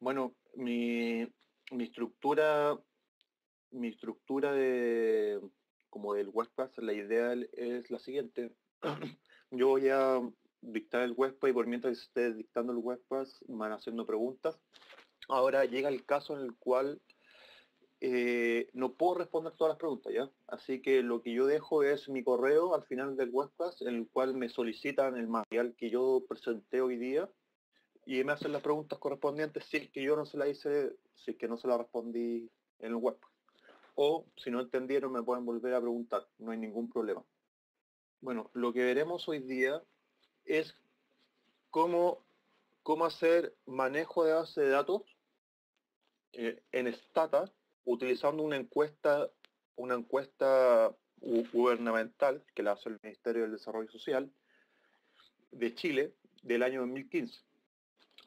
Bueno, mi estructura, mi estructura de, como del webcast, la idea es la siguiente. Yo voy a dictar el webcast y por mientras esté dictando el webcast van haciendo preguntas. Ahora llega el caso en el cual no puedo responder todas las preguntas, ¿ya? Así que lo que yo dejo es mi correo al final del webcast, en el cual me solicitan el material que yo presenté hoy día y me hacen las preguntas correspondientes si es que yo no se la hice, si es que no se la respondí en el webcast. O si no entendieron me pueden volver a preguntar, no hay ningún problema. Bueno, lo que veremos hoy día es cómo, cómo hacer manejo de base de datos en Stata utilizando una encuesta gubernamental que la hace el Ministerio del Desarrollo Social de Chile del año 2015.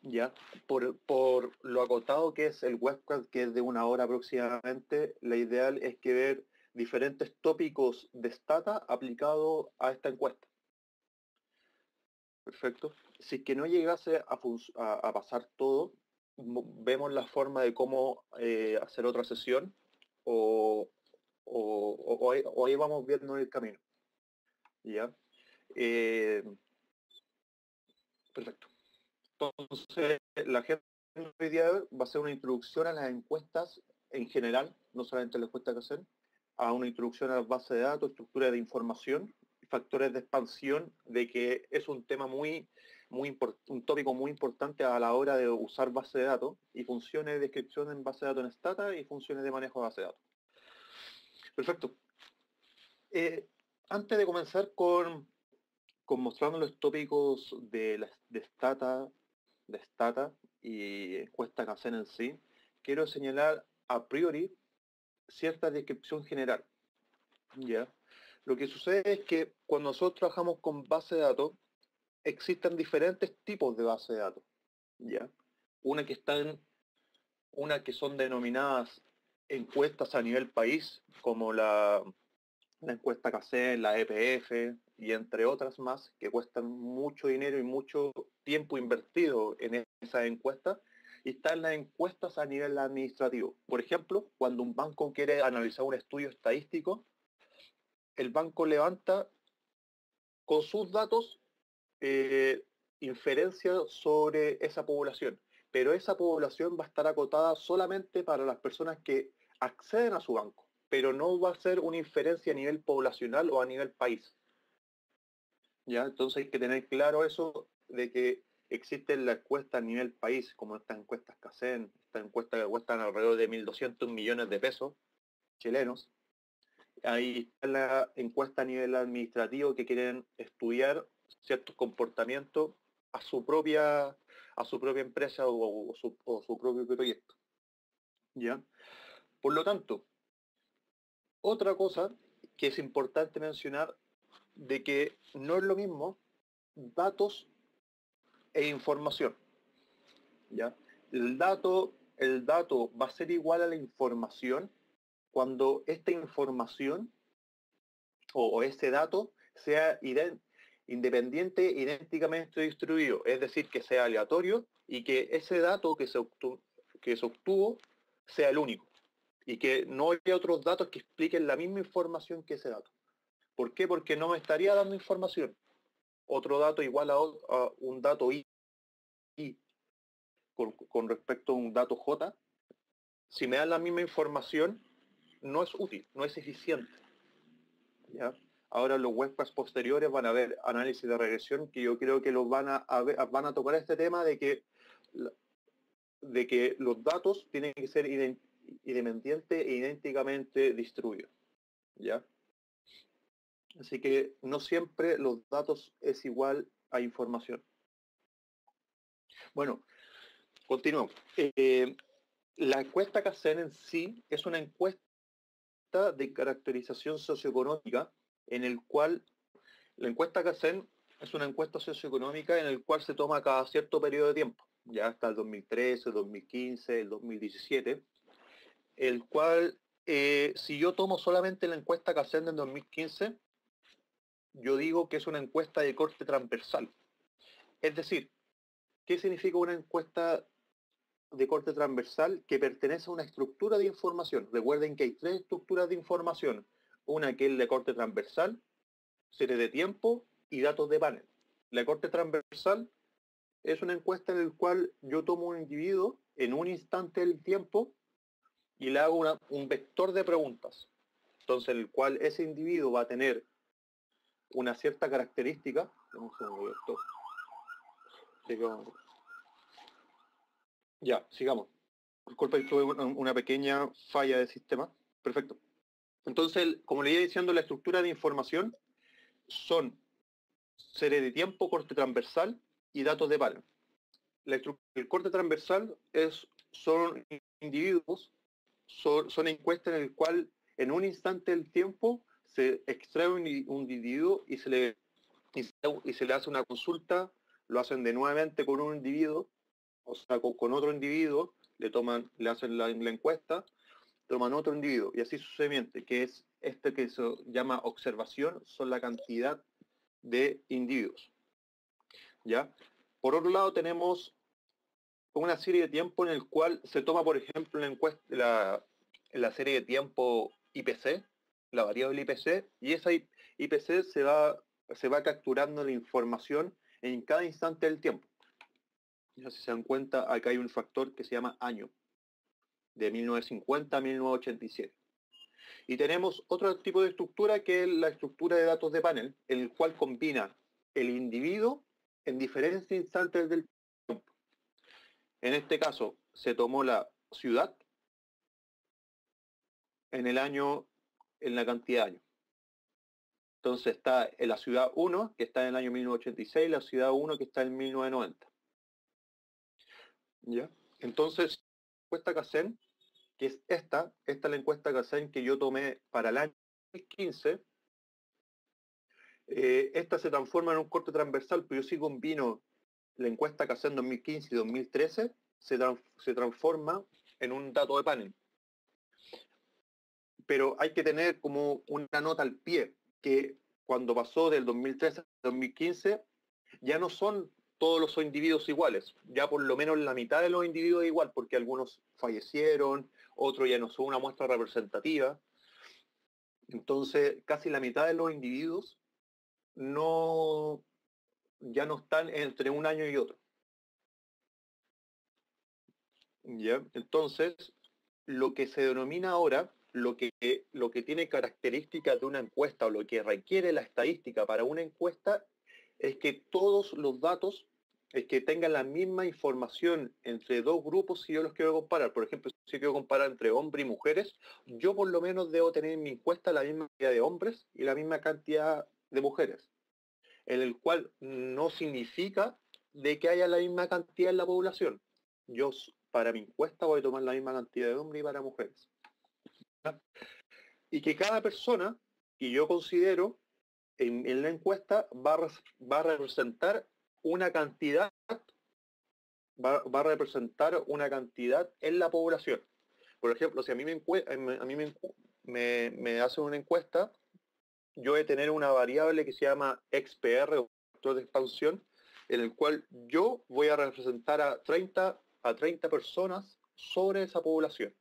Ya, por lo acotado que es el webcast, que es de 1 hora aproximadamente, la ideal es que ver diferentes tópicos de Stata aplicados a esta encuesta. Perfecto. Si es que no llegase a pasar todo, vemos la forma de cómo hacer otra sesión o, o ahí vamos viendo el camino. ¿Ya? Eh, perfecto. Entonces, la agenda hoy día va a ser una introducción a las encuestas en general, no solamente la encuesta que hacen, a una introducción a las bases de datos, estructura de información, factores de expansión, de que es un tema un tópico muy importante a la hora de usar base de datos y funciones de descripción en base de datos en Stata y funciones de manejo de base de datos. Perfecto. Antes de comenzar con mostrando los tópicos de Stata y encuesta Kaizen en sí, quiero señalar a priori cierta descripción general. ¿Ya? Lo que sucede es que cuando nosotros trabajamos con base de datos, existen diferentes tipos de base de datos. ¿Ya? Una que una que son denominadas encuestas a nivel país, como la encuesta Kaizen, la EPF y entre otras más que cuestan mucho dinero y mucho tiempo invertido en esa encuesta. Y están las encuestas a nivel administrativo. Por ejemplo, cuando un banco quiere analizar un estudio estadístico, el banco levanta con sus datos inferencias sobre esa población. Pero esa población va a estar acotada solamente para las personas que acceden a su banco, pero no va a ser una inferencia a nivel poblacional o a nivel país. ¿Ya? Entonces hay que tener claro eso de que existen las encuestas a nivel país, como estas encuestas Kaizen, estas encuestas que cuestan alrededor de 1.200 millones de pesos chilenos. Ahí está la encuesta a nivel administrativo que quieren estudiar ciertos comportamientos a su propia empresa o su propio proyecto. ¿Ya? Por lo tanto, otra cosa que es importante mencionar de que no es lo mismo datos e información. ¿Ya? El dato va a ser igual a la información cuando esta información o ese dato sea independiente e idénticamente distribuido, es decir, que sea aleatorio y que ese dato que se obtuvo sea el único y que no haya otros datos que expliquen la misma información que ese dato. ¿Por qué? Porque no me estaría dando información. Otro dato igual a un dato I con respecto a un dato J, si me dan la misma información, no es útil, no es eficiente. ¿Ya? Ahora los webcasts posteriores van a ver análisis de regresión que yo creo que los van a tocar este tema de que los datos tienen que ser independientes e idénticamente distribuidos. ¿Ya? Así que no siempre los datos es igual a información. Bueno, continuamos. La encuesta que hacen en sí es una encuesta de caracterización socioeconómica en el cual la encuesta que hacen es una encuesta socioeconómica en el cual se toma cada cierto periodo de tiempo, ya hasta el 2013, el 2015, el 2017, el cual, si yo tomo solamente la encuesta que hacen en 2015, yo digo que es una encuesta de corte transversal. Es decir, ¿qué significa una encuesta de corte transversal que pertenece a una estructura de información. Recuerden que hay tres estructuras de información. Una que es de corte transversal, serie de tiempo y datos de panel. La corte transversal es una encuesta en la cual yo tomo un individuo en un instante del tiempo y le hago un vector de preguntas. Entonces, en el cual ese individuo va a tener una cierta característica. Un segundo, esto. Ya, sigamos. Disculpa, tuve una pequeña falla de sistema. Perfecto. Entonces, como le iba diciendo, la estructura de información son serie de tiempo, corte transversal y datos de panel. El corte transversal son individuos, son encuestas en el cual en un instante del tiempo se extrae un individuo y se le hace una consulta, lo hacen de nuevamente con un individuo, o sea, con otro individuo, le hacen la encuesta, toman otro individuo, y así sucesivamente, que es este que se llama observación, son la cantidad de individuos. ¿Ya? Por otro lado tenemos una serie de tiempo en el cual se toma, por ejemplo, la serie de tiempo IPC, la variable IPC, y esa IPC se va capturando la información en cada instante del tiempo. Ya si se dan cuenta, acá hay un factor que se llama año, de 1950 a 1987. Y tenemos otro tipo de estructura que es la estructura de datos de panel, el cual combina el individuo en diferentes instantes del tiempo. En este caso, se tomó la ciudad en la cantidad de años. Entonces está en la ciudad 1, que está en el año 1986, la ciudad 1, que está en 1990. ¿Ya? Entonces, la encuesta Kaizen, que es esta es la encuesta Kaizen que yo tomé para el año 2015. Esta se transforma en un corte transversal, pero yo sí combino la encuesta Kaizen 2015 y 2013, se transforma en un dato de panel. Pero hay que tener como una nota al pie, que cuando pasó del 2013 al 2015, ya no son todos los individuos iguales, ya por lo menos la mitad de los individuos igual, porque algunos fallecieron, otros ya no son una muestra representativa. Entonces, casi la mitad de los individuos ya no están entre un año y otro. ¿Ya? Entonces, lo que se denomina ahora, lo que tiene características de una encuesta o lo que requiere la estadística para una encuesta es que todos los datos es que tengan la misma información entre dos grupos si yo los quiero comparar. Por ejemplo, si quiero comparar entre hombres y mujeres, yo por lo menos debo tener en mi encuesta la misma cantidad de hombres y la misma cantidad de mujeres, en el cual no significa de que haya la misma cantidad en la población. Yo para mi encuesta voy a tomar la misma cantidad de hombres y para mujeres. ¿Ya? Y que cada persona que yo considero en la encuesta va a representar una cantidad, va a representar una cantidad en la población. Por ejemplo, si a mí me hacen una encuesta, yo voy a tener una variable que se llama XPR, o factor de expansión, en el cual yo voy a representar a 30 personas sobre esa población.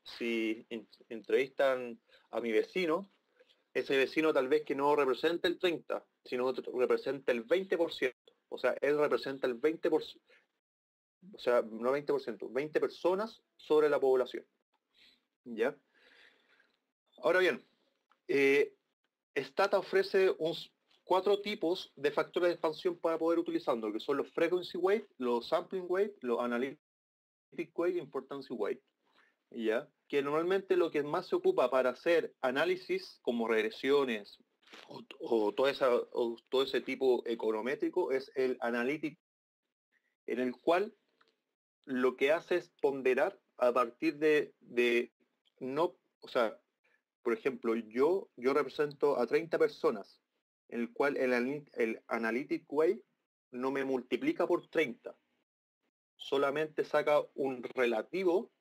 Si entrevistan a mi vecino, ese vecino tal vez que no representa el 30, sino representa el 20%. O sea, él representa el 20%, o sea, no 20%, 20 personas sobre la población. ¿Ya? Ahora bien, Stata ofrece 4 tipos de factores de expansión para poder utilizarlo, que son los frequency weight, los sampling weight, los analytic weight y importance weight. ¿Ya? Que normalmente lo que más se ocupa para hacer análisis como regresiones o todo ese tipo econométrico es el analytic, en el cual lo que hace es ponderar a partir no, o sea, por ejemplo, yo represento a 30 personas, en el cual el analytic weight no me multiplica por 30, solamente saca un relativo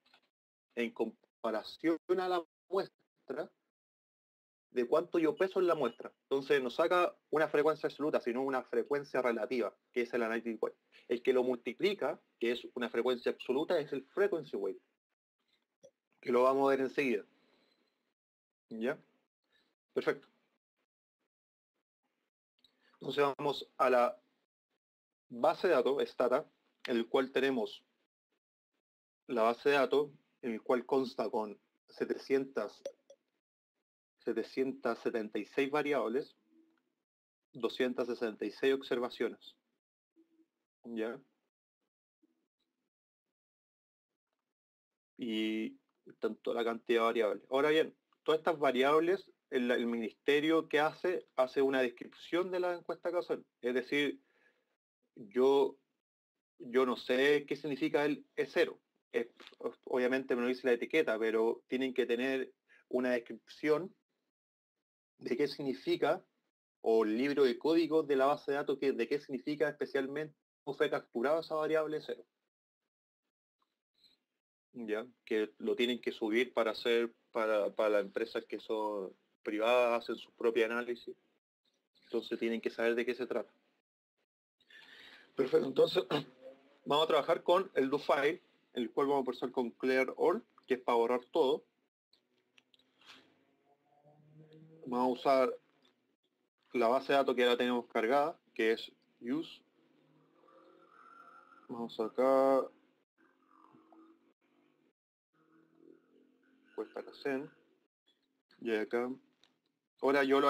en comparación a la muestra de cuánto yo peso en la muestra. Entonces no saca una frecuencia absoluta, sino una frecuencia relativa, que es el analytic weight. El que lo multiplica, que es una frecuencia absoluta, es el frequency weight, que lo vamos a ver enseguida. ¿Ya? Perfecto. Entonces vamos a la base de datos, Stata, en el cual tenemos la base de datos, en el cual consta con 776 variables, 266 observaciones. ¿Ya? Y tanto la cantidad de variables. Ahora bien, todas estas variables, el ministerio que hace una descripción de la encuesta causal. Es decir, yo no sé qué significa el E0. Obviamente me lo dice la etiqueta, pero tienen que tener una descripción de qué significa, o el libro de código de la base de datos, de qué significa especialmente cómo fue capturada esa variable E0. ¿Ya? Que lo tienen que subir para hacer, para las empresas que son privadas, hacen su propio análisis. Entonces tienen que saber de qué se trata. Perfecto, entonces vamos a trabajar con el doFile, el cual vamos a procesar con clear all, que es para borrar todo. Vamos a usar la base de datos que ya la tenemos cargada, que es use. Vamos acá, cuesta casen, y acá. Ahora yo lo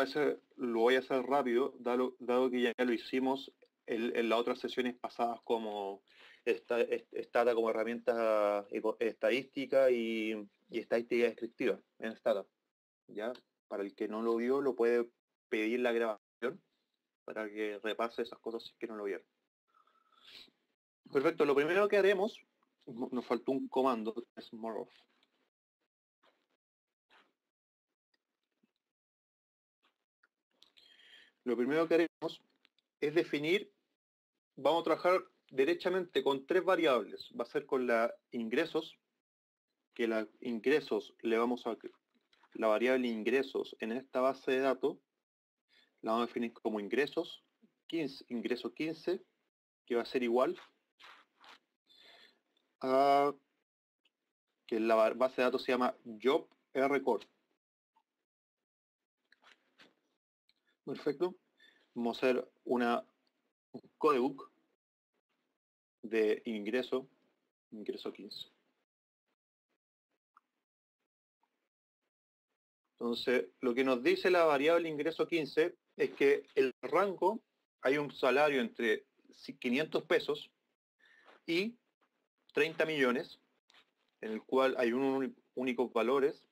voy a hacer rápido, dado que ya lo hicimos en las otras sesiones pasadas como Stata como herramienta estadística y estadística descriptiva en Stata. ¿Ya? Para el que no lo vio, lo puede pedir la grabación para que repase esas cosas si es que no lo vieron. Perfecto, lo primero que haremos, nos faltó un comando, que es more of. Lo primero que haremos es definir, vamos a trabajar derechamente con tres variables. Va a ser con la ingresos, que la ingresos le vamos a, la variable ingresos en esta base de datos, la vamos a definir como ingresos, 15, ingreso 15, que va a ser igual a, que la base de datos se llama job rcore. Perfecto. Vamos a hacer un codebook de ingreso 15. Entonces, lo que nos dice la variable ingreso 15 es que el rango, hay un salario entre 500 pesos y 30 millones, en el cual hay únicos valores,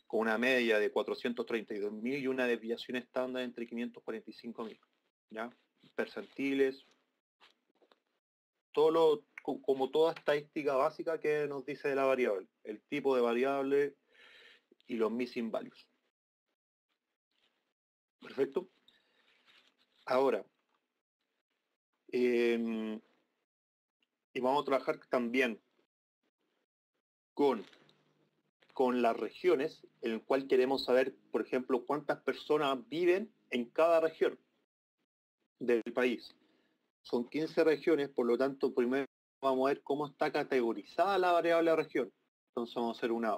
con una media de 432.000 y una desviación estándar entre 545.000. ¿Ya? Percentiles, como toda estadística básica que nos dice de la variable, el tipo de variable y los missing values. Perfecto. Ahora, y vamos a trabajar también con las regiones, en el cual queremos saber, por ejemplo, cuántas personas viven en cada región del país. Son 15 regiones, por lo tanto, primero vamos a ver cómo está categorizada la variable región. Entonces vamos a hacer una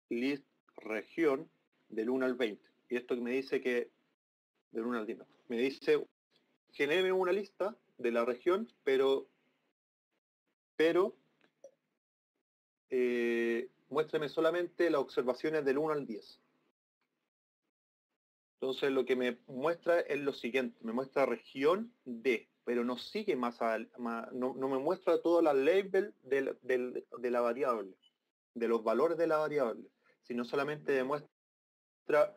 list región del 1 al 20. Y esto me dice que, del 1 al 10, me dice, genere una lista de la región, pero muéstrame solamente las observaciones del 1 al 10. Entonces lo que me muestra es lo siguiente, me muestra región D, pero no sigue no me muestra toda la label de la variable, de los valores de la variable, sino solamente demuestra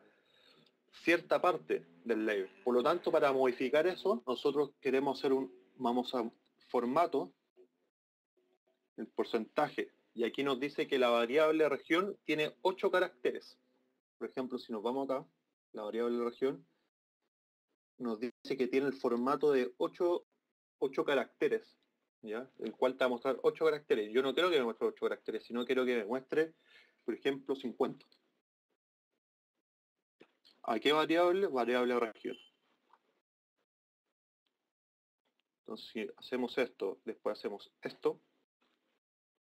cierta parte del label. Por lo tanto, para modificar eso, nosotros queremos hacer vamos a formato, el porcentaje, y aquí nos dice que la variable región tiene 8 caracteres. Por ejemplo, si nos vamos acá, la variable región, nos dice que tiene el formato de 8 caracteres, ¿ya? El cual te va a mostrar 8 caracteres. Yo no quiero que me muestre 8 caracteres, sino quiero que me muestre, por ejemplo, 50. ¿A qué variable? Variable región. Entonces, si hacemos esto, después hacemos esto,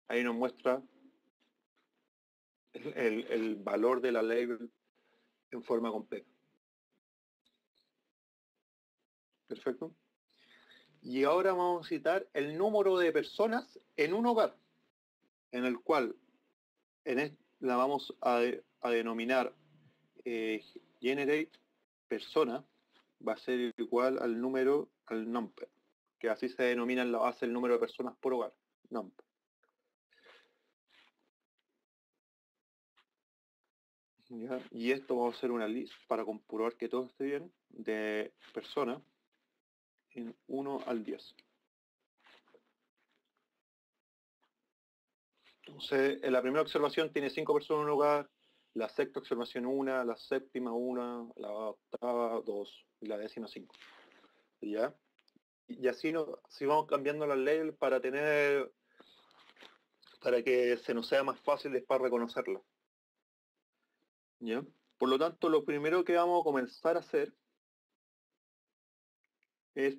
ahí nos muestra el valor de la label en forma completa. Perfecto. Y ahora vamos a citar el número de personas en un hogar, en el cual la vamos a denominar generate persona, va a ser igual al número, al number, que así se denomina en la base el número de personas por hogar, number. ¿Ya? Y esto vamos a hacer una lista para comprobar que todo esté bien, de personas en 1 al 10. Entonces, en la primera observación tiene 5 personas en un hogar, la sexta observación 1, la séptima 1, la octava 2 y la décima 5. ¿Ya? Y así, si vamos cambiando las labels para que se nos sea más fácil después reconocerla. ¿Ya? Por lo tanto, lo primero que vamos a comenzar a hacer es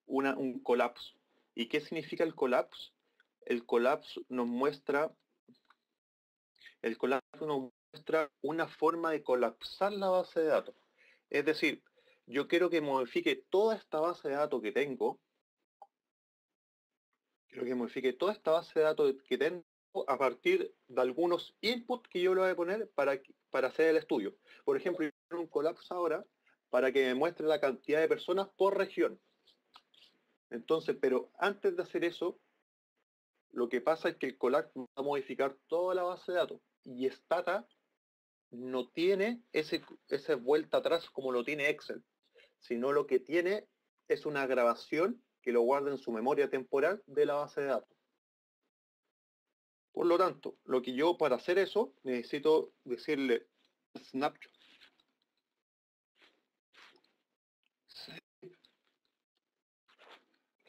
un colapso. ¿Y qué significa el colapso? El colapso nos muestra una forma de colapsar la base de datos. Es decir, yo quiero que modifique toda esta base de datos que tengo, a partir de algunos inputs que yo le voy a poner para hacer el estudio. Por ejemplo, yo quiero un colapso ahora para que me muestre la cantidad de personas por región. Entonces, pero antes de hacer eso, lo que pasa es que el colapso va a modificar toda la base de datos. Y Stata no tiene esa vuelta atrás como lo tiene Excel, sino lo que tiene es una grabación que lo guarda en su memoria temporal de la base de datos. Por lo tanto, lo que yo para hacer eso necesito decirle snapshot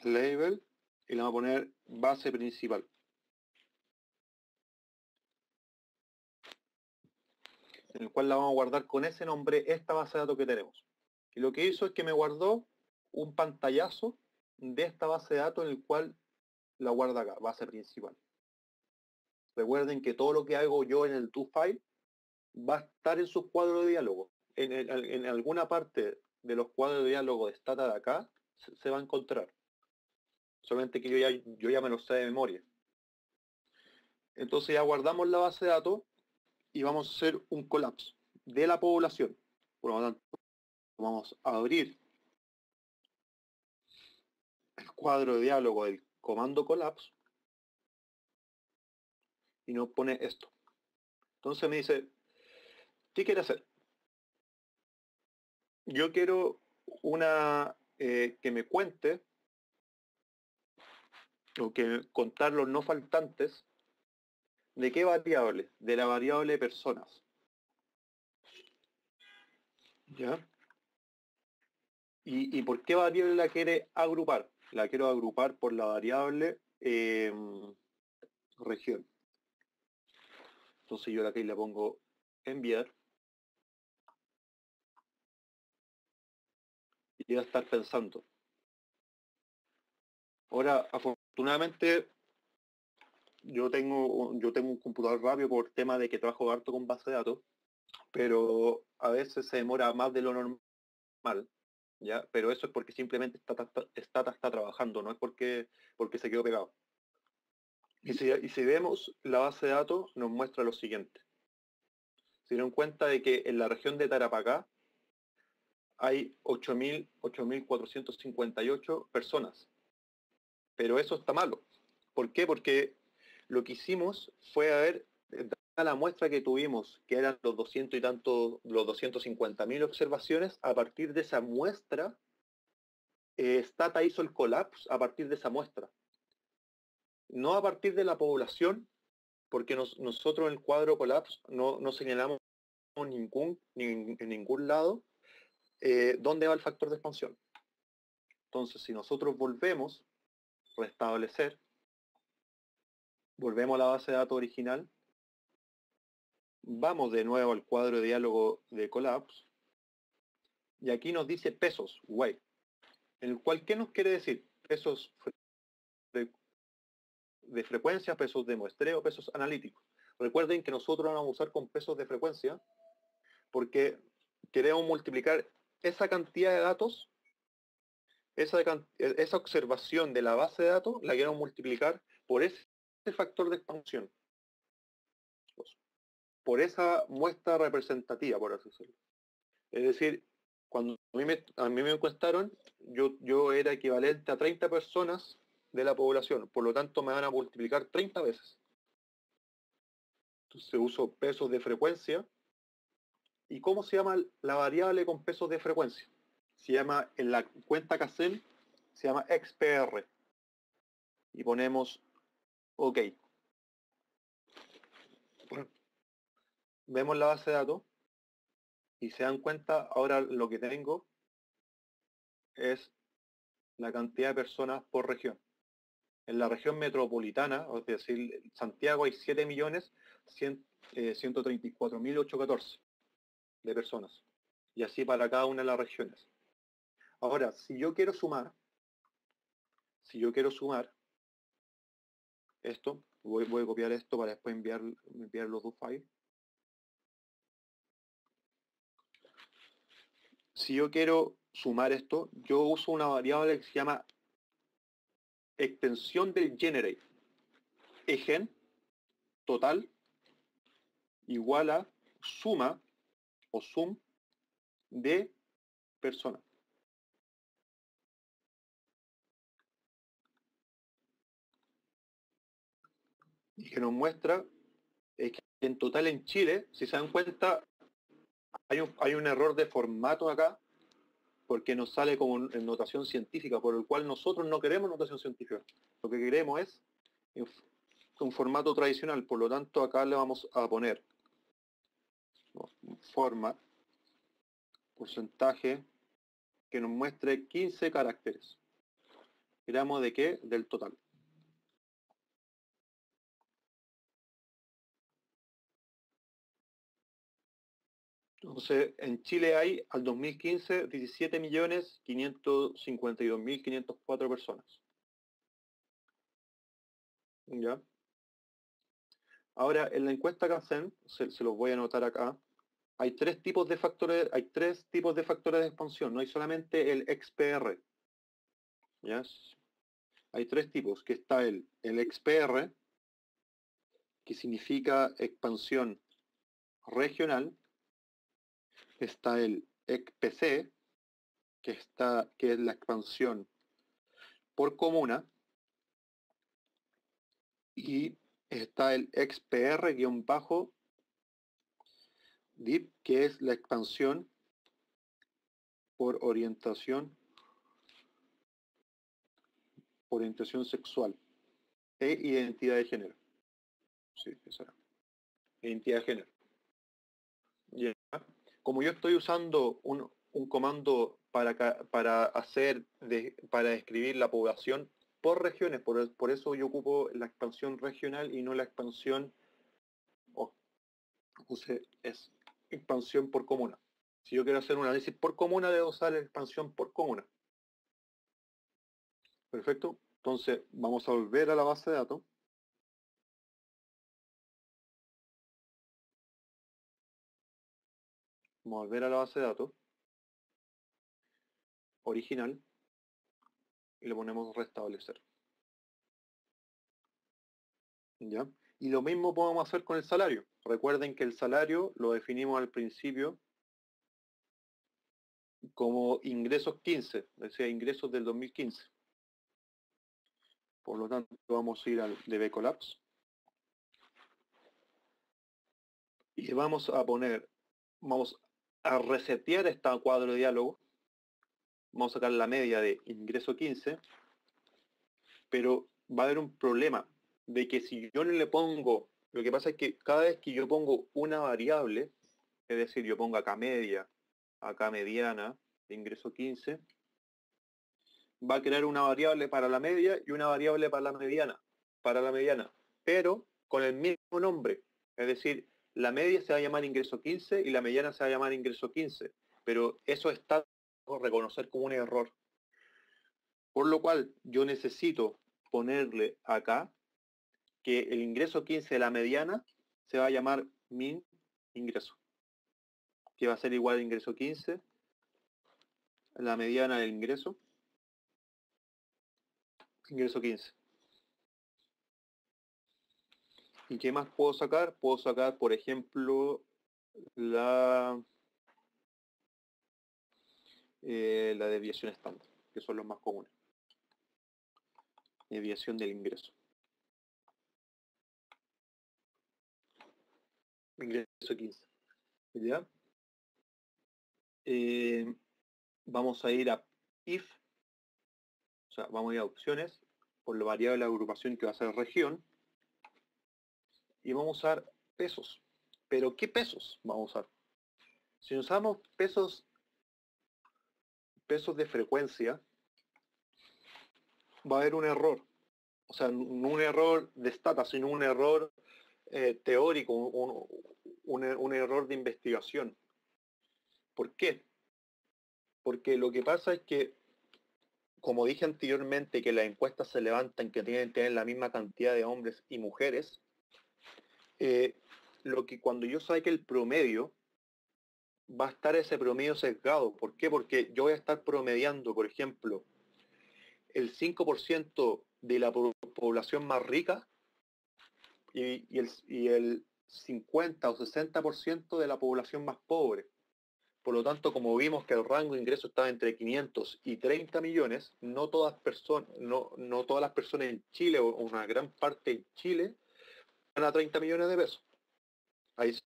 label y le vamos a poner base principal. En el cual la vamos a guardar con ese nombre esta base de datos que tenemos. Y lo que hizo es que me guardó un pantallazo de esta base de datos en el cual la guarda acá, base principal. Recuerden que todo lo que hago yo en el toFile va a estar en sus cuadros de diálogo. En alguna parte de los cuadros de diálogo de Stata de acá se va a encontrar. Solamente que yo ya me lo sé de memoria. Entonces ya guardamos la base de datos y vamos a hacer un colapso de la población. Por lo tanto, vamos a abrir el cuadro de diálogo del comando collapse y nos pone esto. Entonces me dice, ¿qué quiere hacer? Yo quiero que me cuente o que contar los no faltantes. ¿De qué variable? De la variable personas. ¿Ya? ¿Y por qué variable la quiere agrupar? La quiero agrupar por la variable región. Entonces yo aquí le pongo enviar. Y va a estar pensando. Ahora, afortunadamente, yo tengo un computador rápido por tema de que trabajo harto con base de datos, pero a veces se demora más de lo normal, ¿ya? Pero eso es porque simplemente Stata está trabajando, no es porque se quedó pegado. Y si vemos la base de datos, nos muestra lo siguiente. Se dieron cuenta de que en la región de Tarapacá hay 8.458 personas. Pero eso está malo. ¿Por qué? Porque lo que hicimos fue a la muestra que tuvimos, que eran los 200 y tanto, los 250.000 observaciones, a partir de esa muestra, Stata hizo el collapse a partir de esa muestra. No a partir de la población, porque nosotros en el cuadro collapse no señalamos en ningún lado dónde va el factor de expansión. Entonces, si nosotros volvemos, restablecer, volvemos a la base de datos original, vamos de nuevo al cuadro de diálogo de collapse y aquí nos dice pesos, Y, en el cual, ¿qué nos quiere decir? Pesos de frecuencia, pesos de muestreo, pesos analíticos. Recuerden que nosotros vamos a usar con pesos de frecuencia porque queremos multiplicar esa cantidad de datos, esa observación de la base de datos, la queremos multiplicar por ese factor de expansión, por esa muestra representativa, por así decirlo. Es decir, cuando a mí me encuestaron, yo era equivalente a 30 personas de la población, por lo tanto me van a multiplicar 30 veces. Entonces uso pesos de frecuencia. ¿Y cómo se llama la variable con pesos de frecuencia? Se llama, en la cuenta Kazem, se llama XPR. Y ponemos OK. Vemos la base de datos y se dan cuenta, ahora lo que tengo es la cantidad de personas por región. En la región metropolitana, es decir, Santiago, hay 7.134.814 de personas. Y así para cada una de las regiones. Ahora, si yo quiero sumar esto, voy a copiar esto para después enviar los dos files. Si yo quiero sumar esto, yo uso una variable que se llama extensión del generate. Egen total igual a suma o sum de personas. Y que nos muestra es que en total en Chile, si se dan cuenta, hay un error de formato acá, porque nos sale como en notación científica, por el cual nosotros no queremos notación científica. Lo que queremos es un formato tradicional, por lo tanto acá le vamos a poner format, porcentaje, que nos muestre 15 caracteres. ¿Gramos de qué? Del total. Entonces, en Chile hay, al 2015, 17.552.504 personas. ¿Ya? Ahora, en la encuesta Kazem, se los voy a anotar acá, hay tres tipos de factores de expansión, no hay solamente el XPR. ¿Ya? Hay tres tipos, que está el XPR, que significa expansión regional, está el XPC, que es la expansión por comuna, y está el XPR-DIP, que es la expansión por orientación sexual e identidad de género. Sí, esa era. Identidad de género. Ya. Como yo estoy usando un comando para describir la población por regiones, por eso yo ocupo la expansión regional y no la expansión, es expansión por comuna. Si yo quiero hacer un análisis por comuna, debo usar la expansión por comuna. Perfecto. Entonces, vamos a volver a la base de datos. Vamos a volver a la base de datos original y le ponemos restablecer. ¿Ya? Y lo mismo podemos hacer con el salario. Recuerden que el salario lo definimos al principio como ingresos 15, es decir, ingresos del 2015. Por lo tanto, vamos a ir al DB Collapse y vamos a resetear este cuadro de diálogo. Vamos a sacar la media de ingreso 15, pero va a haber un problema de que si yo no le pongo, lo que pasa es que cada vez que yo pongo una variable, es decir, yo pongo acá media, acá mediana, de ingreso 15, va a crear una variable para la media y una variable para la mediana, pero con el mismo nombre. Es decir, la media se va a llamar ingreso 15 y la mediana se va a llamar ingreso 15. pero eso está reconocer como un error. Por lo cual yo necesito ponerle acá que el ingreso 15 de la mediana se va a llamar min ingreso, que va a ser igual al ingreso 15, la mediana del ingreso 15. ¿Y qué más puedo sacar? Puedo sacar, por ejemplo, la desviación estándar, que son los más comunes. Desviación del ingreso. Ingreso 15. ¿Ya? Vamos a ir a if, o sea, vamos a ir a opciones, por la variable de agrupación que va a ser región, y vamos a usar pesos. ¿Pero qué pesos vamos a usar? Si usamos pesos de frecuencia, va a haber un error. O sea, no un error de stata, sino un error teórico, un error de investigación. ¿Por qué? Porque lo que pasa es que, como dije anteriormente, que las encuestas se levantan que tienen que tener la misma cantidad de hombres y mujeres, lo que cuando yo saque el promedio, va a estar ese promedio sesgado. ¿Por qué? Porque yo voy a estar promediando, por ejemplo, el 5% de la población más rica y el 50 o 60% de la población más pobre. Por lo tanto, como vimos que el rango de ingreso estaba entre 500 y 30 millones, no todas, no todas las personas en Chile, o una gran parte en Chile, ganan 30 millones de pesos. Hay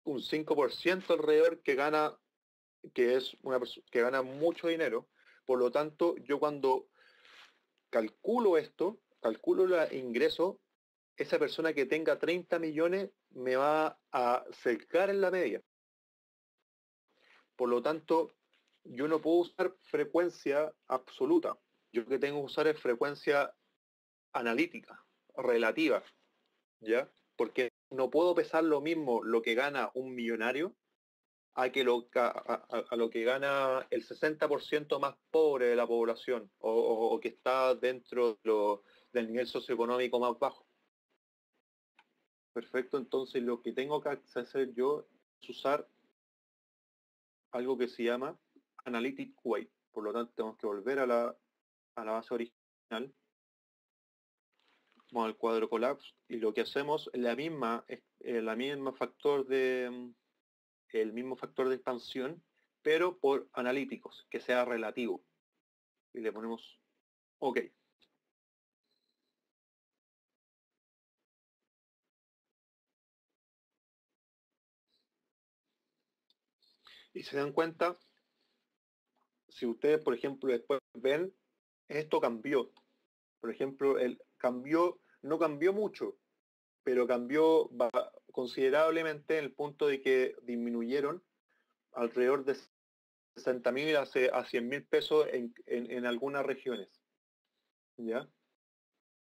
un 5% alrededor que gana, que es una persona que gana mucho dinero. Por lo tanto, yo cuando calculo esto, calculo el ingreso, esa persona que tenga 30 millones me va a cercar en la media. Por lo tanto, yo no puedo usar frecuencia absoluta. Yo lo que tengo que usar es frecuencia analítica, relativa, ¿ya? Porque no puedo pesar lo mismo lo que gana un millonario a lo que gana el 60% más pobre de la población o que está dentro del nivel socioeconómico más bajo. Perfecto, entonces lo que tengo que hacer yo es usar algo que se llama Analytic Weight. Por lo tanto, tenemos que volver a la base original. Vamos al cuadro collapse y lo que hacemos es el mismo factor de expansión, pero por analíticos, que sea relativo. Y le ponemos OK. Y se dan cuenta, si ustedes, por ejemplo, después ven, esto cambió. Por ejemplo, no cambió mucho, pero cambió considerablemente en el punto de que disminuyeron alrededor de 60.000 a 100.000 pesos en algunas regiones. ¿Ya?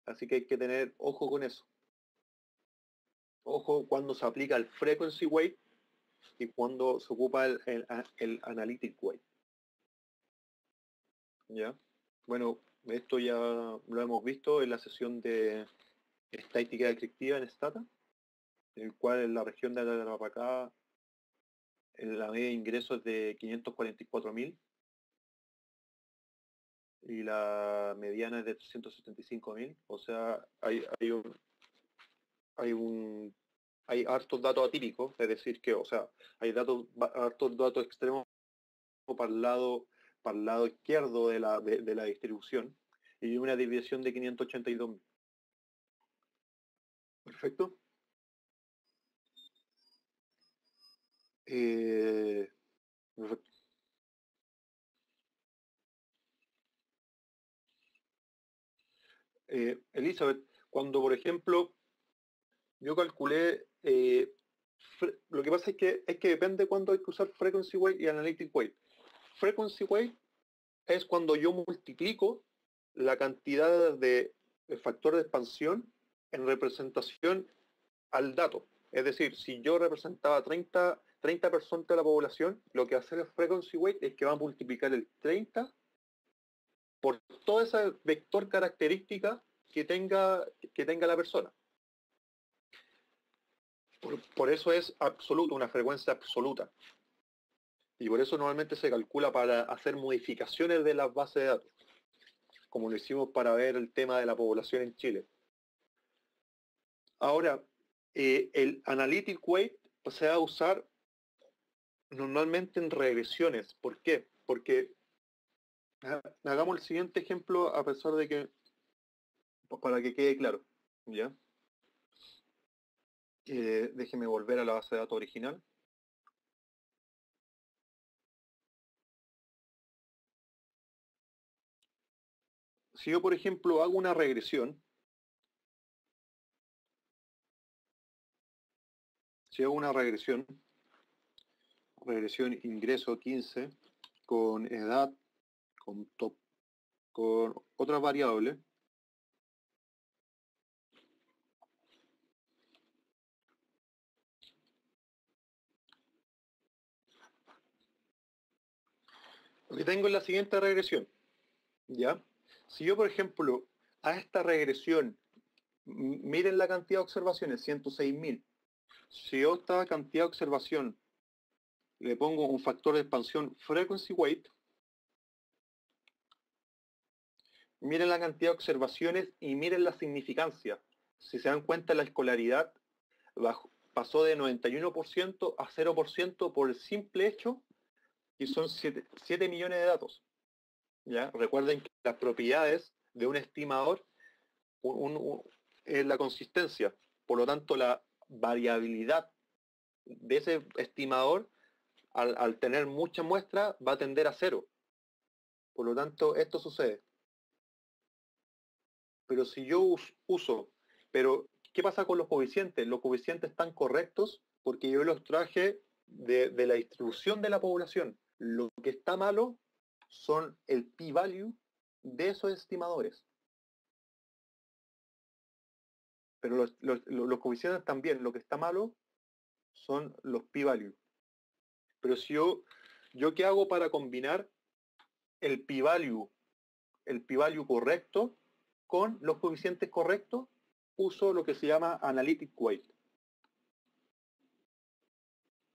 Así que hay que tener ojo con eso. Ojo cuando se aplica el frequency weight y cuando se ocupa el analytic weight. ¿Ya? Bueno, esto ya lo hemos visto en la sesión de estadística descriptiva en Stata, en el cual en la región de Tarapacá la media de ingresos es de 544.000 y la mediana es de 375.000. O sea, hay hartos datos atípicos, es decir que, o sea, hay hartos datos extremos para el lado izquierdo de la distribución y una desviación de 582.000. Perfecto. Perfecto. Elizabeth, cuando por ejemplo yo calculé, lo que pasa es que depende cuándo hay que usar frequency weight y analytic weight. Frequency weight es cuando yo multiplico la cantidad de factor de expansión en representación al dato. Es decir, si yo representaba 30% de la población, lo que va a hacer el frequency weight es que va a multiplicar el 30 por todo ese vector característica que tenga la persona. Por eso es absoluto, una frecuencia absoluta. Y por eso normalmente se calcula para hacer modificaciones de las bases de datos, como lo hicimos para ver el tema de la población en Chile. Ahora, el Analytic Weight se va a usar normalmente en regresiones. ¿Por qué? Porque hagamos el siguiente ejemplo a pesar de que, para que quede claro, ¿ya? Déjeme volver a la base de datos original. Si yo, por ejemplo, hago una regresión, regresión ingreso 15, con edad, con otras variables, lo que tengo es la siguiente regresión, ¿ya? Si yo, por ejemplo, a esta regresión, miren la cantidad de observaciones, 106.000. Si yo a esta cantidad de observación le pongo un factor de expansión frequency weight, miren la cantidad de observaciones y miren la significancia. Si se dan cuenta, la escolaridad pasó de 91% a 0% por el simple hecho que son 7 millones de datos. ¿Ya? Recuerden que las propiedades de un estimador es la consistencia. Por lo tanto, la variabilidad de ese estimador, al tener mucha muestra, va a tender a cero. Por lo tanto, esto sucede. Pero si yo pero ¿qué pasa con los coeficientes? Los coeficientes están correctos porque yo los traje de la distribución de la población. Lo que está malo son el p-value de esos estimadores. Pero los coeficientes también, lo que está malo son los p-value. Pero si yo qué hago para combinar el p-value correcto con los coeficientes correctos, uso lo que se llama analytic weight.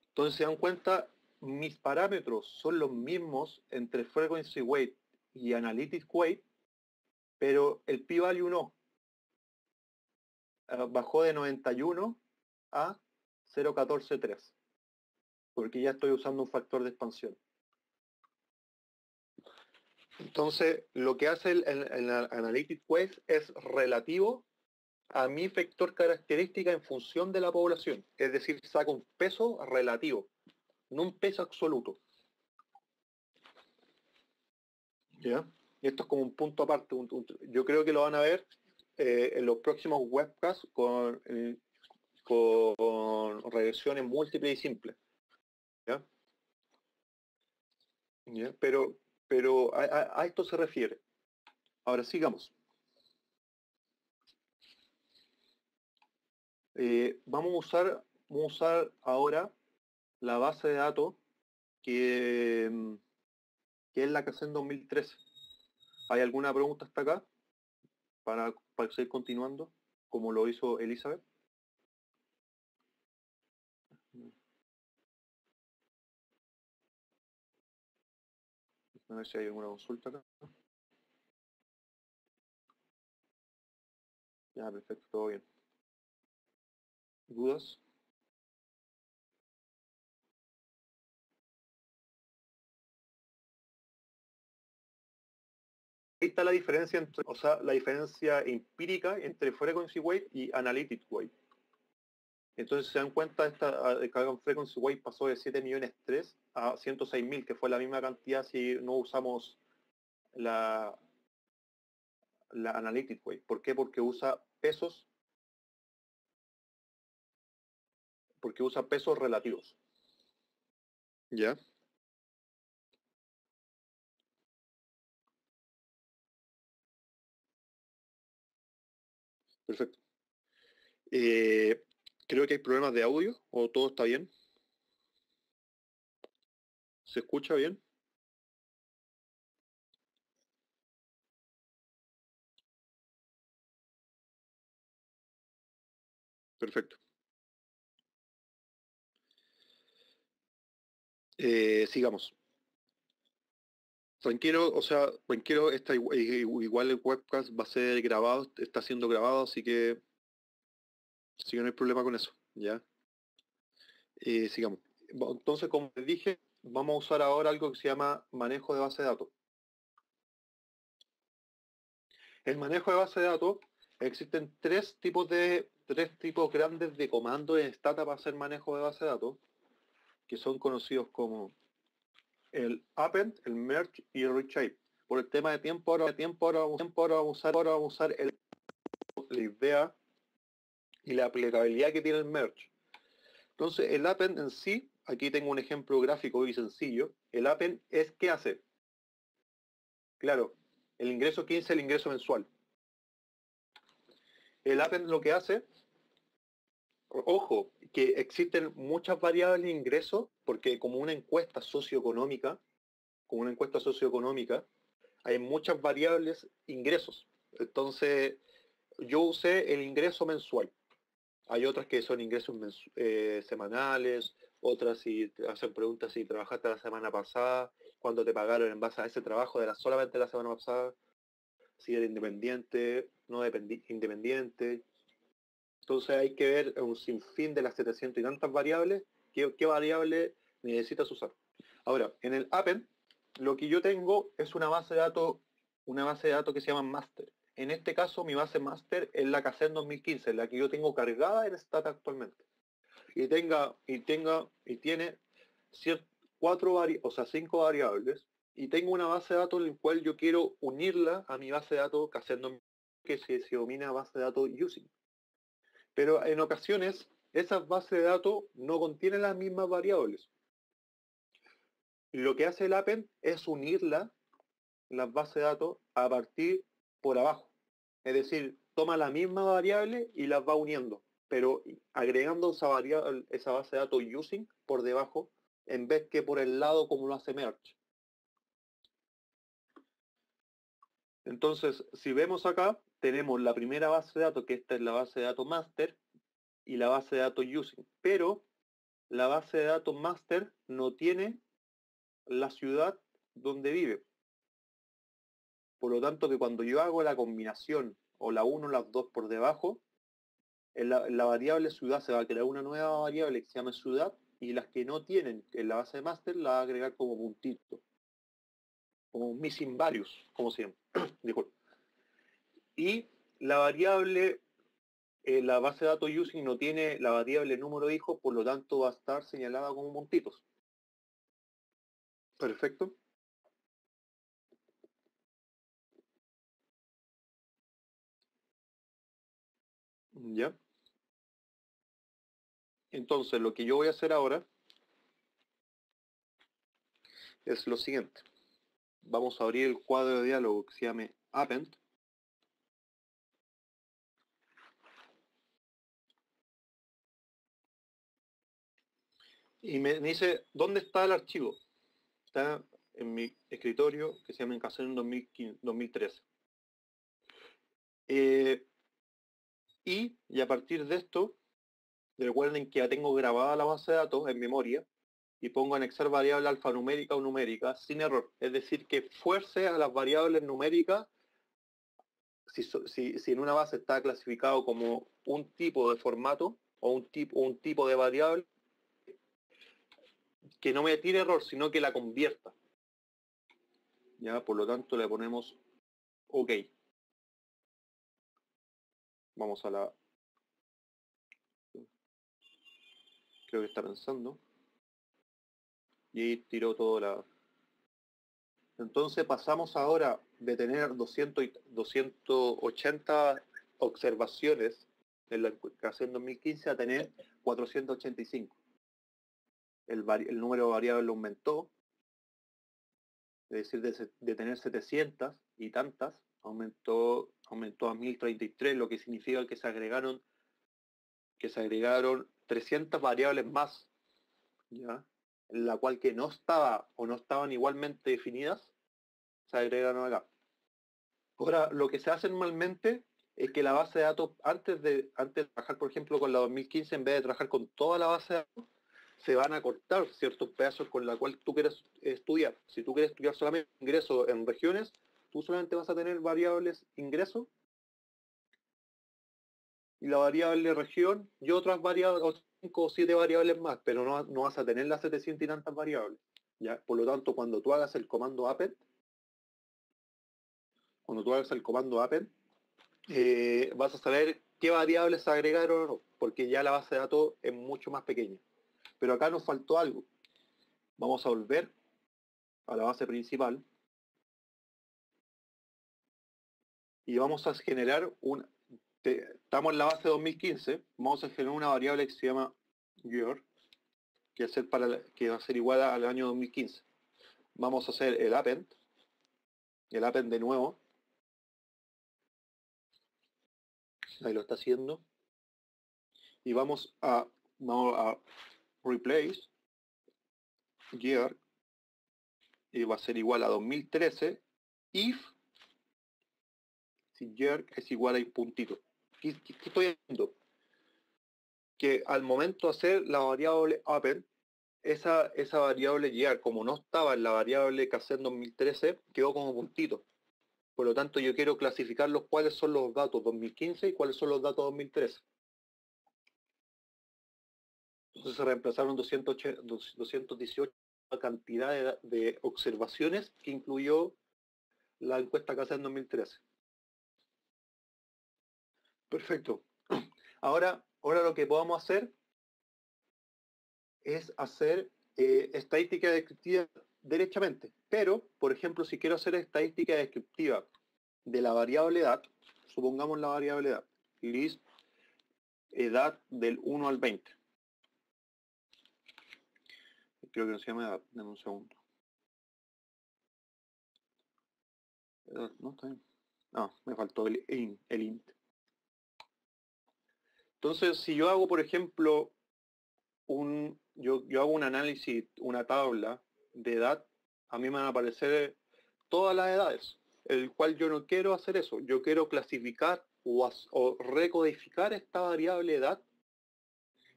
Entonces se dan cuenta, mis parámetros son los mismos entre frequency weight y analytic weight, pero el p-value no. Bajó de 91 a 0.143, porque ya estoy usando un factor de expansión. Entonces, lo que hace el Analytic Weight es relativo a mi vector característica en función de la población. Es decir, saca un peso relativo, no un peso absoluto. ¿Ya? Y esto es como un punto aparte. Yo creo que lo van a ver en los próximos webcasts con regresiones múltiples y simples. ¿Ya? ¿Ya? Pero a esto se refiere. Ahora sigamos. Vamos a usar ahora la base de datos que es la que hace en 2013. ¿Hay alguna pregunta hasta acá para seguir continuando, como lo hizo Elizabeth? A ver si hay alguna consulta acá. Ya, perfecto, todo bien. ¿Dudas? Ahí está la diferencia la diferencia empírica entre frequency weight y analytic weight. Entonces se dan cuenta, que frequency weight pasó de 7.300.000 a 106.000, que fue la misma cantidad si no usamos la analytic weight. ¿Por qué? Porque usa pesos relativos. ¿Ya? Perfecto. Creo que hay problemas de audio, o todo está bien. ¿Se escucha bien? Perfecto. Sigamos. Tranquilo, o sea, tranquilo, igual el webcast va a ser grabado, está siendo grabado, así que no hay problema con eso, ¿ya? Sigamos. Entonces, como les dije, vamos a usar ahora algo que se llama manejo de base de datos. El manejo de base de datos, existen tres tipos grandes de comandos en Stata para hacer manejo de base de datos, que son conocidos como el append, el merge y el reshape. Por el tema de tiempo, ahora vamos a usar la idea y la aplicabilidad que tiene el merge. Entonces, el append en sí, aquí tengo un ejemplo gráfico y sencillo. El append es ¿qué hace? Claro, el ingreso 15 es el ingreso mensual. El append lo que hace, ojo, que existen muchas variables de ingreso, porque como una encuesta socioeconómica, hay muchas variables ingresos. Entonces, yo usé el ingreso mensual. Hay otras que son ingresos semanales, otras si te hacen preguntas si trabajaste la semana pasada, cuándo te pagaron en base a ese trabajo de solamente la semana pasada, si eres independiente, no independiente. Entonces hay que ver un sinfín de las 700 y tantas variables, qué variable necesitas usar. Ahora, en el append, lo que yo tengo es una base de datos que se llama master. En este caso, mi base master es la CACEN 2015, la que yo tengo cargada en Stata actualmente. Y tiene cinco variables, y tengo una base de datos en la cual yo quiero unirla a mi base de datos CACEN 2015, que se domina base de datos using. Pero en ocasiones, esas bases de datos no contienen las mismas variables. Lo que hace el append es unirla, las bases de datos, a partir por abajo. Es decir, toma la misma variable y las va uniendo, pero agregando esa base de datos using por debajo, en vez que por el lado como lo hace merge. Entonces, si vemos acá, tenemos la primera base de datos, que esta es la base de datos master, y la base de datos using. Pero la base de datos master no tiene la ciudad donde vive. Por lo tanto, que cuando yo hago la combinación o la uno o las dos por debajo, en la variable ciudad se va a crear una nueva variable que se llama ciudad, y las que no tienen en la base de master la va a agregar como puntito, como missing values, como se llama. Disculpe. Y la variable, la base de datos using no tiene la variable número de hijos, por lo tanto va a estar señalada como puntitos. Perfecto. ¿Ya? Entonces, lo que yo voy a hacer ahora es lo siguiente. Vamos a abrir el cuadro de diálogo que se llame append. Y me dice, ¿dónde está el archivo? Está en mi escritorio que se llama Encasen 2013. Y a partir de esto, recuerden que ya tengo grabada la base de datos en memoria, y pongo anexar variable alfanumérica o numérica sin error. Es decir, que fuerce a las variables numéricas, si en una base está clasificado como un tipo de formato o un tipo de variable, que no me tire error, sino que la convierta. ¿Ya? Por lo tanto, le ponemos OK. Vamos a la... Creo que está pensando. Y ahí tiró todo la... Entonces pasamos ahora de tener 280 observaciones en la encuesta en 2015 a tener 485. El número de variables aumentó, es decir, de tener 700 y tantas, aumentó a 1033, lo que significa que se agregaron 300 variables más, ¿ya? en la cual que no estaba o no estaban igualmente definidas, se agregaron acá. Ahora, lo que se hace normalmente es que la base de datos, antes de trabajar, por ejemplo, con la 2015, en vez de trabajar con toda la base de datos, se van a cortar ciertos pedazos con la cual tú quieres estudiar. Si tú quieres estudiar solamente ingresos en regiones, tú solamente vas a tener variables ingreso y la variable región y otras variables, o 5 o 7 variables más, pero no vas a tener las 700 y tantas variables. ¿Ya? Por lo tanto, cuando tú hagas el comando append, vas a saber qué variables se agregaron o no, porque ya la base de datos es mucho más pequeña. Pero acá nos faltó algo. Vamos a volver a la base principal y vamos a generar estamos en la base 2015, vamos a generar una variable que se llama year, que va a ser igual al año 2015. Vamos a hacer el append de nuevo, ahí lo está haciendo, y vamos a replace year, y va a ser igual a 2013, if si year es igual a un puntito. ¿Qué estoy haciendo? Que al momento de hacer la variable append, esa variable year, como no estaba en la variable que hace en 2013, quedó como puntito. Por lo tanto, yo quiero clasificar cuáles son los datos 2015 y cuáles son los datos 2013. Entonces se reemplazaron 218 cantidad de observaciones que incluyó la encuesta que hace en 2013. Perfecto. Ahora lo que podamos hacer es hacer estadística descriptiva derechamente. Pero, por ejemplo, si quiero hacer estadística descriptiva de la variable edad, supongamos la variable edad, list edad del 1 al 20. Creo que no se llama edad, dame un segundo. Edad, no, está bien. No, me faltó el int. Entonces, si yo hago, por ejemplo, yo hago un análisis, una tabla de edad, a mí me van a aparecer todas las edades, el cual yo no quiero hacer eso. Yo quiero clasificar o recodificar esta variable edad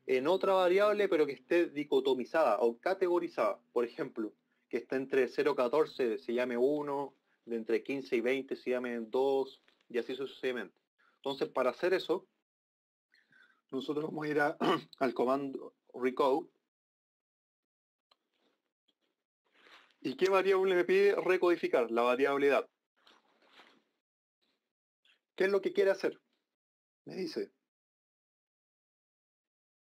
en otra variable, pero que esté dicotomizada o categorizada. Por ejemplo, que esté entre 0 y 14 se llame 1, de entre 15 y 20 se llame 2, y así sucesivamente. Entonces, para hacer eso, nosotros vamos a ir al comando recode. ¿Y qué variable me pide recodificar? La variable edad. ¿Qué es lo que quiere hacer? Me dice,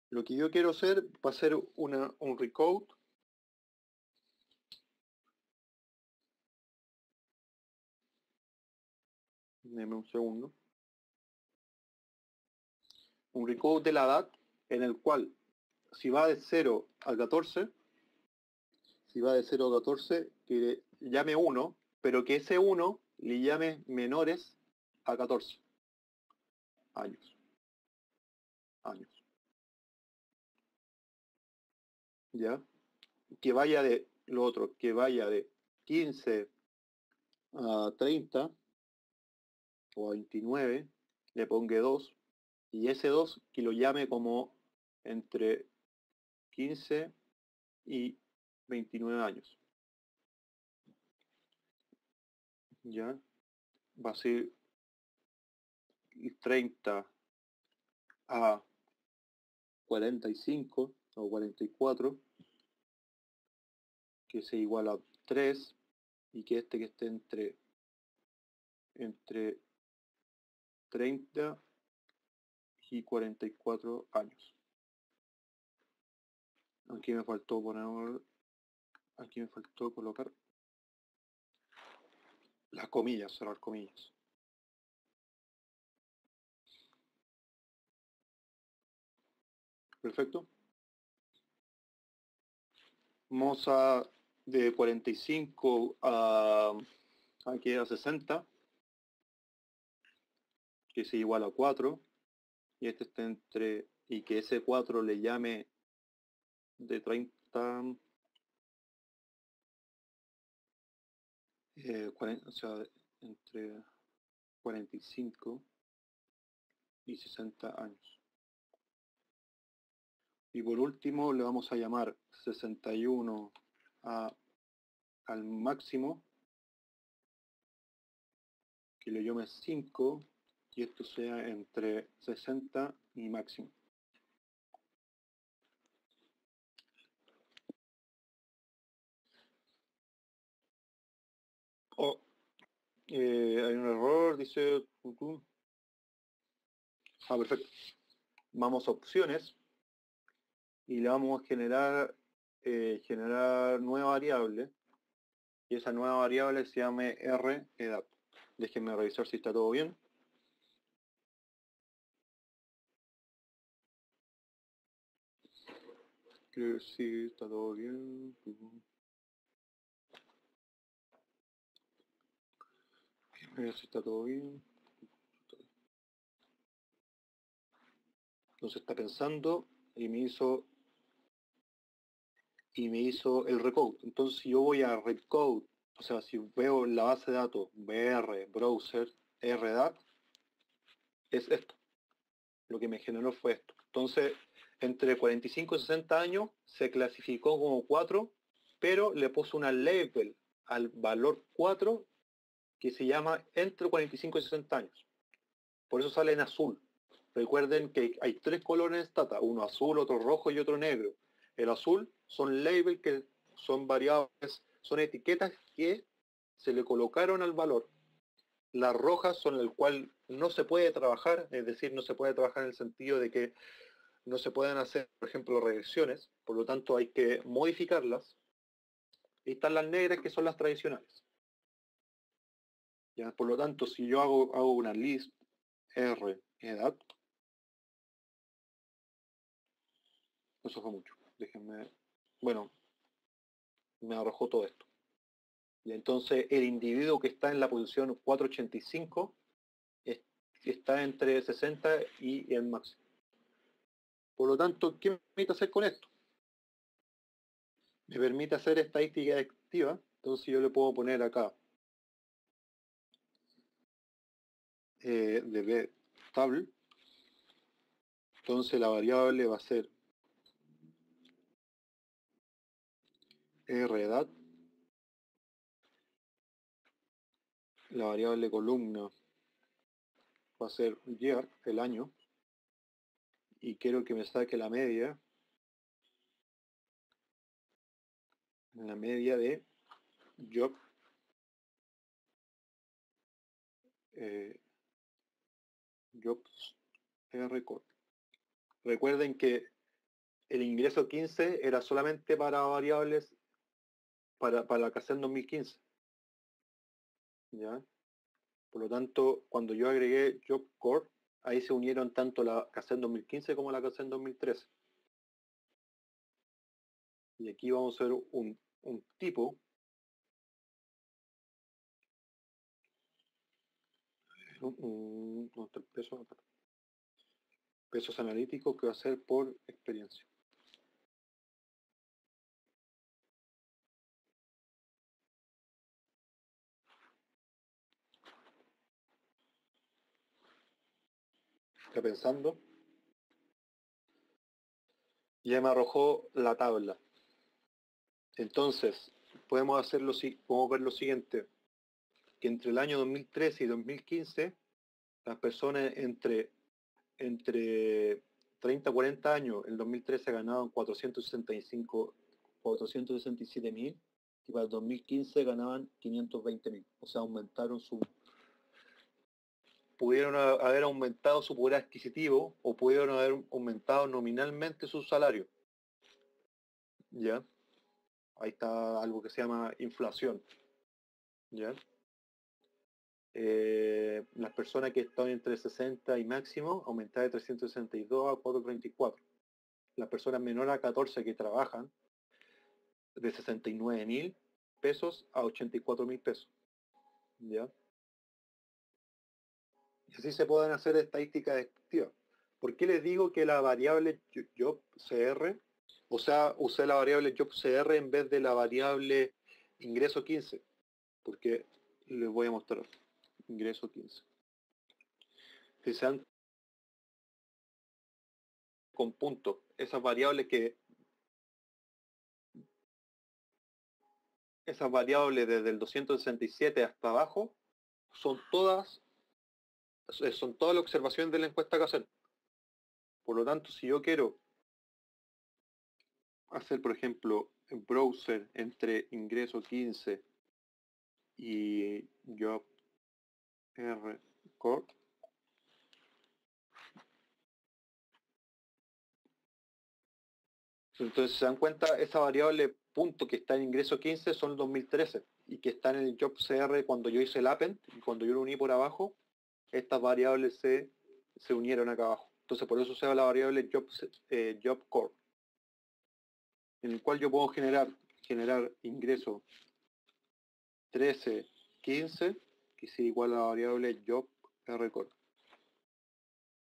lo que yo quiero hacer va a ser un recode. Deme un segundo. Un recode de la edad en el cual, si va de 0 al 14, que le llame 1, pero que ese 1 le llame menores a 14 años. ¿Ya? Que vaya de lo otro, que vaya de 15 a 30 o a 29, le ponga 2, y ese 2 que lo llame como entre 15 y 29 años. ¿Ya? Va a ser 30 a 45 o 44, que sea igual a 3, y que esté entre 30 y 44 años. Aquí me faltó colocar las comillas, cerrar comillas. Perfecto. Vamos de 45 aquí a 60, que sea igual a 4, y este esté y que ese 4 le llame de 30 o sea, entre 45 y 60 años. Y por último le vamos a llamar 61 al máximo, que le llame 5, y esto sea entre 60 y máximo. Oh, hay un error, dice... perfecto. Vamos a opciones y le vamos a generar nueva variable, y esa nueva variable se llame edad. Déjenme revisar si está todo bien. Creo que sí, está todo bien. Ver si está todo bien. Entonces está pensando y me hizo el recode. Entonces si yo voy a recode, o sea, si veo la base de datos br browser rdat, es esto. Lo que me generó fue esto. Entonces, entre 45 y 60 años se clasificó como 4, pero le puso una label al valor 4 que se llama entre 45 y 60 años. Por eso sale en azul. Recuerden que hay 3 colores en Stata, uno azul, otro rojo y otro negro. El azul son labels, que son variables, son etiquetas que se le colocaron al valor. Las rojas son el cual no se puede trabajar, es decir, no se puede trabajar en el sentido de que no se pueden hacer, por ejemplo, regresiones, por lo tanto hay que modificarlas. Y están las negras, que son las tradicionales. ¿Ya? Por lo tanto, si yo hago una list r edad, eso fue mucho. Déjenme, bueno, me arrojó todo esto. Y entonces el individuo que está en la posición 485 está entre 60 y el máximo. Por lo tanto, ¿qué me permite hacer con esto? Me permite hacer estadística activa. Entonces yo le puedo poner acá db table. Entonces la variable va a ser redad. La variable columna va a ser year, el año. Y quiero que me saque la media de job jobs record. Recuerden que el ingreso 15 era solamente para variables para la CACEN 2015. ¿Ya? Por lo tanto, cuando yo agregué Job Core, ahí se unieron tanto la CACEN 2015 como la CACEN 2013. Y aquí vamos a ver un tipo. Pesos analíticos, que va a ser por experiencia. Está pensando. Ya me arrojó la tabla. Entonces, podemos ver lo siguiente, que entre el año 2013 y 2015, las personas entre 30 a 40 años, en 2013 ganaban 467.000, y para el 2015 ganaban 520.000. O sea, pudieron haber aumentado su poder adquisitivo, o pudieron haber aumentado nominalmente su salario. ¿Ya? Ahí está algo que se llama inflación. ¿Ya? Las personas que están entre 60 y máximo aumentaron de 362 a 434. Las personas menores a 14 que trabajan, de 69.000 pesos a 84.000 pesos. ¿Ya? Y así se pueden hacer estadísticas activas. ¿Por qué les digo que la variable JobCR, o sea, usé la variable JobCR en vez de la variable ingreso 15? porque les voy a mostrar. Ingreso 15. Si se dan con puntos, esas variables desde el 267 hasta abajo son todas las observaciones de la encuesta que hacen. Por lo tanto, si yo quiero hacer, por ejemplo, en browser entre ingreso 15 y job r core, entonces se dan cuenta, esa variable punto que está en ingreso 15 son el 2013 y que está en el job cr cuando yo hice el append y cuando yo lo uní por abajo, estas variables se unieron acá abajo. Entonces por eso se da la variable job core, en el cual yo puedo generar ingreso 13, 15, que sea igual a la variable job rcore.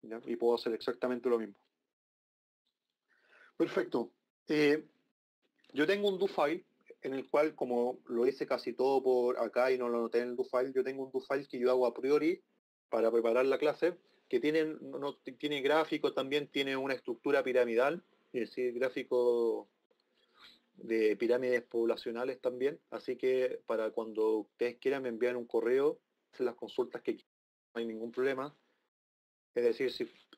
¿Ya? Y puedo hacer exactamente lo mismo. Perfecto. Yo tengo un do file en el cual, como lo hice casi todo por acá y no lo anoté en el do file, yo tengo un do file que yo hago a priori para preparar la clase, que tiene gráficos, también tiene una estructura piramidal, es decir, gráfico de pirámides poblacionales también, así que para cuando ustedes quieran me envían un correo, hacen las consultas que quieran, no hay ningún problema. Es decir,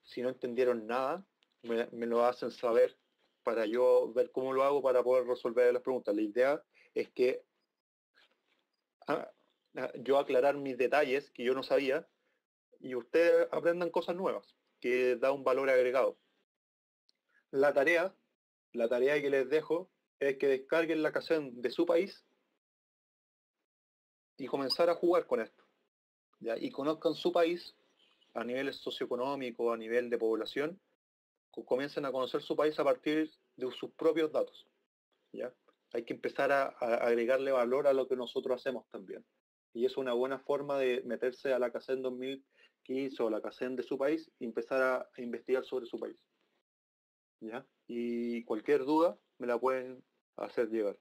si no entendieron nada, me lo hacen saber para yo ver cómo lo hago para poder resolver las preguntas. La idea es que yo aclarar mis detalles que yo no sabía y ustedes aprendan cosas nuevas, que da un valor agregado. La tarea que les dejo es que descarguen la canción de su país y comenzar a jugar con esto, ¿ya? Y conozcan su país a nivel socioeconómico, a nivel de población, comiencen a conocer su país a partir de sus propios datos, ¿ya? Hay que empezar a agregarle valor a lo que nosotros hacemos también. Y es una buena forma de meterse a la CACEN 2015 o la CACEN de su país y empezar a investigar sobre su país, ¿ya? Y cualquier duda me la pueden hacer llegar.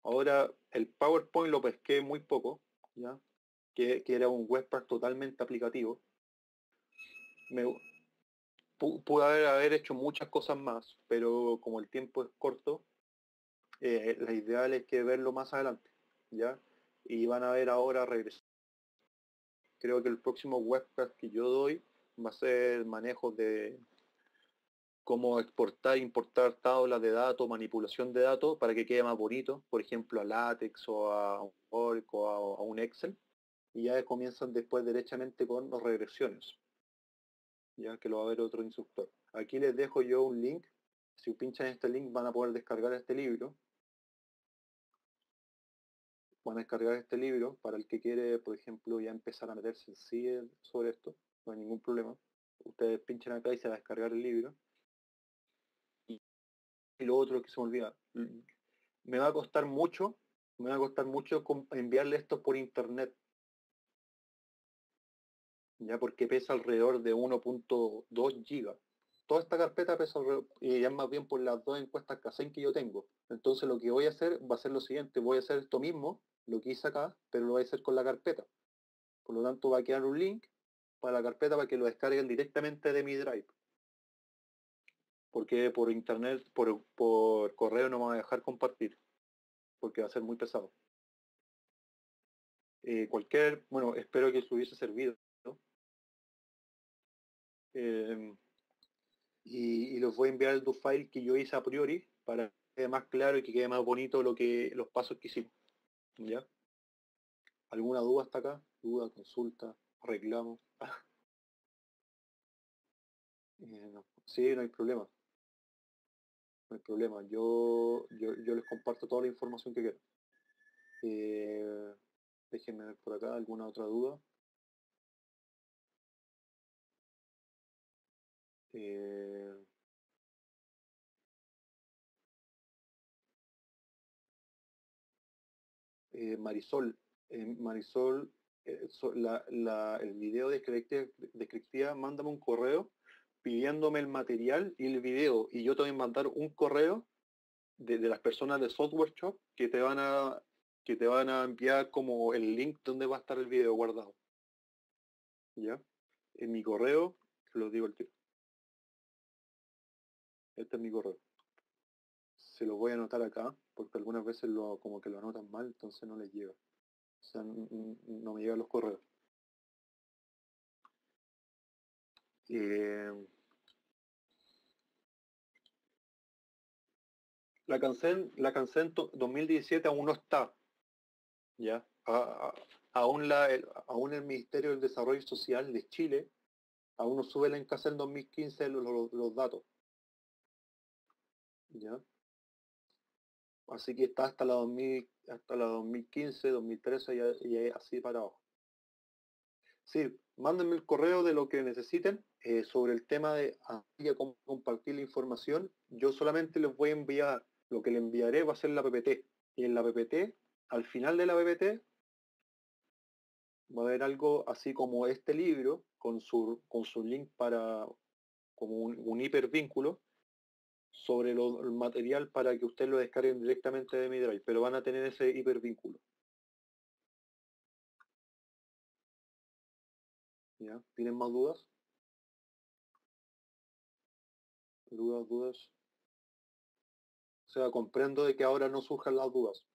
Ahora, el PowerPoint lo pesqué muy poco, ¿ya? Que era un webpack totalmente aplicativo. Pude haber hecho muchas cosas más, pero como el tiempo es corto, la ideal es que verlo más adelante, ¿ya? Y van a ver ahora regresar. Creo que el próximo webcast que yo doy va a ser manejo de cómo exportar e importar tablas de datos, manipulación de datos para que quede más bonito, por ejemplo a LaTeX o a un Oracle o a un Excel, y ya comienzan después derechamente con las regresiones, ya que lo va a ver otro instructor. Aquí les dejo yo un link, si pinchan en este link van a poder descargar este libro, van a descargar este libro para el que quiere, por ejemplo, ya empezar a meterse en sí sobre esto, no hay ningún problema. Ustedes pinchan acá y se va a descargar el libro. Y lo otro que se me olvida, me va a costar mucho enviarle esto por internet, ya porque pesa alrededor de 1.2 gigas. Toda esta carpeta pesa y ya más bien por las dos encuestas Kaizen que yo tengo. Entonces lo que voy a hacer va a ser lo siguiente, voy a hacer esto mismo, lo que hice acá, pero lo voy a hacer con la carpeta. Por lo tanto va a quedar un link para la carpeta para que lo descarguen directamente de mi drive. Porque por internet, por correo no me va a dejar compartir, porque va a ser muy pesado. Bueno, espero que eso hubiese servido, ¿no? Y los voy a enviar el do file que yo hice a priori para que quede más claro y que quede más bonito los pasos que hicimos, ¿ya? ¿Alguna duda hasta acá? ¿Duda, consulta, reclamo? No. Sí, no hay problema. No hay problema. Yo les comparto toda la información que quieran. Déjenme ver por acá alguna otra duda. Marisol, el video descriptiva, mándame un correo pidiéndome el material y el video, y yo te voy a mandar un correo de las personas de Software Shop que te van a que te van a enviar como el link donde va a estar el video guardado. ¿Ya? En mi correo, se los digo al tiro. Este es mi correo. Se los voy a anotar acá, porque algunas veces como que lo anotan mal, entonces no les llega. O sea, no me llegan los correos. La Cansen 2017 aún no está, ¿ya? Aún el Ministerio del Desarrollo Social de Chile aún no sube la Cansen 2015 los datos, ¿ya? Así que está hasta la 2015, 2013 y así para abajo. Sí, mándenme el correo de lo que necesiten sobre el tema de cómo compartir la información. Yo solamente les voy a enviar, lo que le enviaré va a ser la PPT. Y en la PPT, al final de la PPT, va a haber algo así como este libro, con su link para, como un hipervínculo, sobre el material para que ustedes lo descarguen directamente de mi Drive, pero van a tener ese hipervínculo. ¿Ya? ¿Tienen más dudas? ¿Dudas? O sea, comprendo de que ahora no surjan las dudas.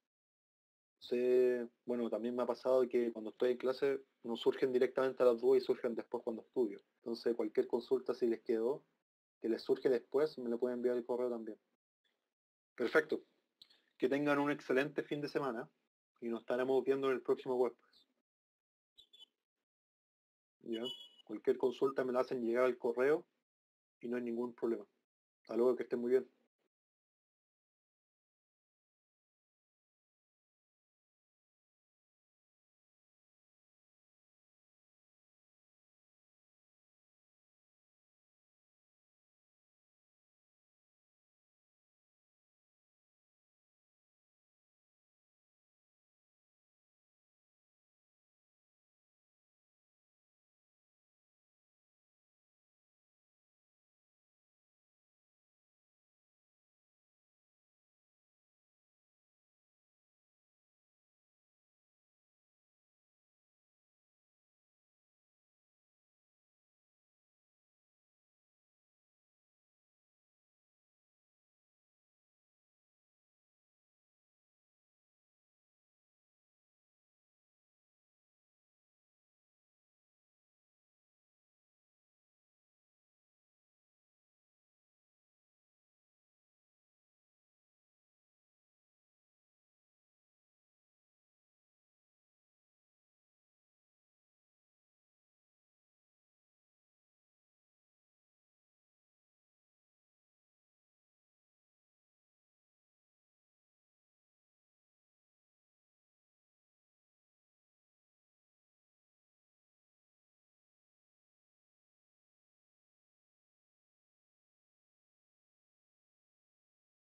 Bueno, también me ha pasado que cuando estoy en clase no surgen directamente las dudas y surgen después cuando estudio. Entonces, cualquier consulta si les quedó, que les surge después, me lo pueden enviar el correo también. Perfecto. Que tengan un excelente fin de semana y nos estaremos viendo en el próximo webcast. ¿Ya? Cualquier consulta me la hacen llegar al correo y no hay ningún problema. Hasta luego, que estén muy bien.